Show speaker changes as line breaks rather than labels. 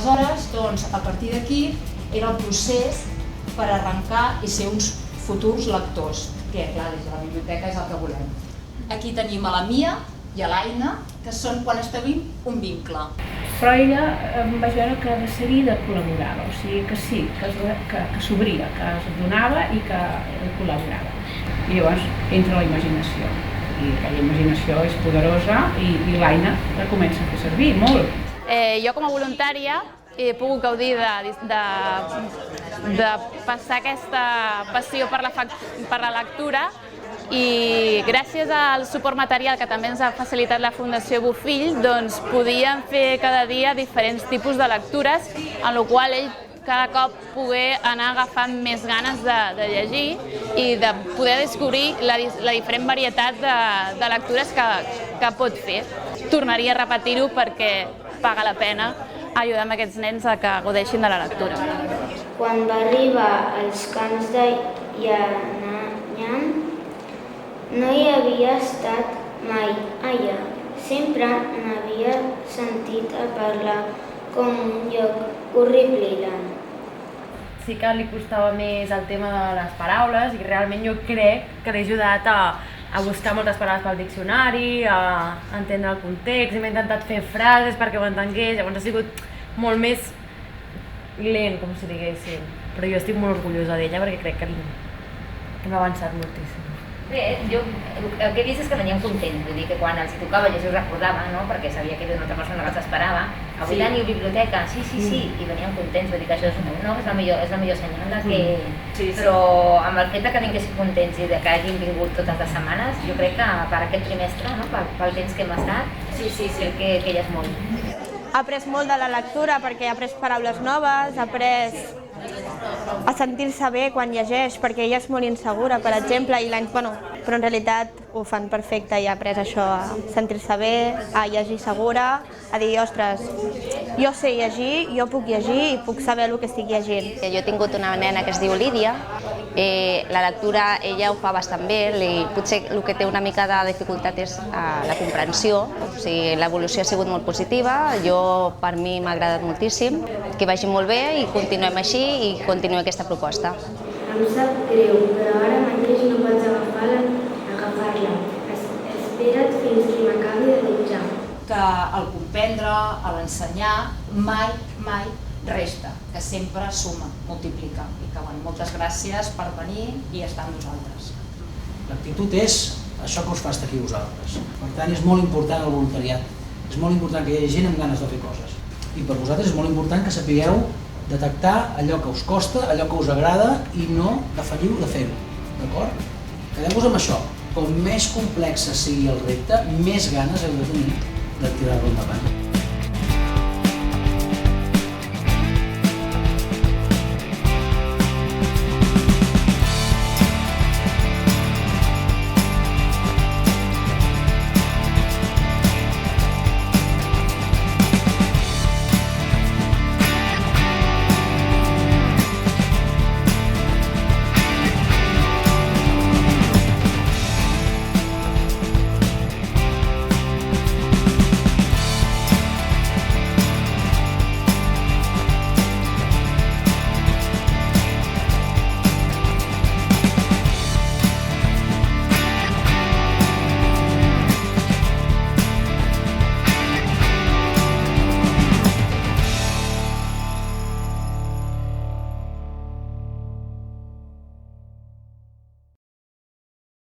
aleshores, doncs, a partir d'aquí, era el procés per arrencar i ser uns futurs lectors, que, clar, des de la biblioteca és el que volem. Aquí tenim a la Mia i a l'Aina, que són quan establim un vincle.
Però ella em vaig veure que de seguida col·laborava, o sigui que sí, que s'obria, que es donava i que col·laborava. I llavors entra la imaginació, i aquella imaginació és poderosa i l'Aina la comença a fer servir molt.
Jo com a voluntària he pogut gaudir de passar aquesta passió per la lectura i gràcies al suport material que també ens ha facilitat la Fundació Bofill, doncs podíem fer cada dia diferents tipus de lectures, en la qual ell cada cop poder anar agafant més ganes de llegir i de poder descobrir la diferent varietat de lectures que pot fer. Tornaria a repetir-ho perquè paga la pena ajudar aquests nens a que gaudeixin de la lectura.
Quan va arribar als camps de Yanyan, no hi havia estat mai allà. Sempre n'havia sentit a parlar com un lloc horripilant.
Sí que li costava més el tema de les paraules i realment jo crec que l'he ajudat a buscar moltes paraules pel diccionari, a entendre el context, hem intentat fer frases perquè ho entengués, llavors ha sigut molt més lent, com si diguéssim. Però jo estic molt orgullosa d'ella perquè crec que hem avançat moltíssim.
Bé, jo el que he vist és que venien contents, vull dir que quan els tocava ja s'ho recordava, no? Perquè sabia que era una altra persona que els esperava. Avui teniu biblioteca, sí, i venien contents, vull dir que això és la millor senyal que... Però amb el fet que vinguessin contents i que hagin vingut totes les setmanes, jo crec que per aquest trimestre, no? Pel temps que hem estat, crec que ja és molt.
Ha après molt de la lectura perquè ha après paraules noves, ha après a sentir-se bé quan llegeix, perquè ella és molt insegura, per exemple, però en realitat ho fan perfecte i ha après això, a sentir-se bé, a llegir segura, a dir, ostres, jo sé llegir, jo puc llegir i puc saber el que estic llegint.
Jo he tingut una nena que es diu Lídia, la lectura ella ho fa bastant bé, potser el que té una mica de dificultat és la comprensió, o sigui, l'evolució ha sigut molt positiva, per mi m'ha agradat moltíssim, que vagi molt bé i continuem així i continuem aquesta proposta.
Em sap greu, però ara mateix no pots agafar-la. Espera't fins que m'acabi de menjar.
Que el comprendre, l'ensenyar, mai resta, que sempre suma, multiplica. I que moltes gràcies per venir i estar amb nosaltres.
L'actitud és això que us fa estar aquí vosaltres. Per tant, és molt important el voluntariat. És molt important que hi hagi gent amb ganes de fer coses. I per vosaltres és molt important que sapigueu detectar allò que us costa, allò que us agrada i no defalliu de fer-ho, d'acord? Quedeu-vos amb això. Com més complex sigui el repte, més ganes heu de tenir de tirar-lo endavant.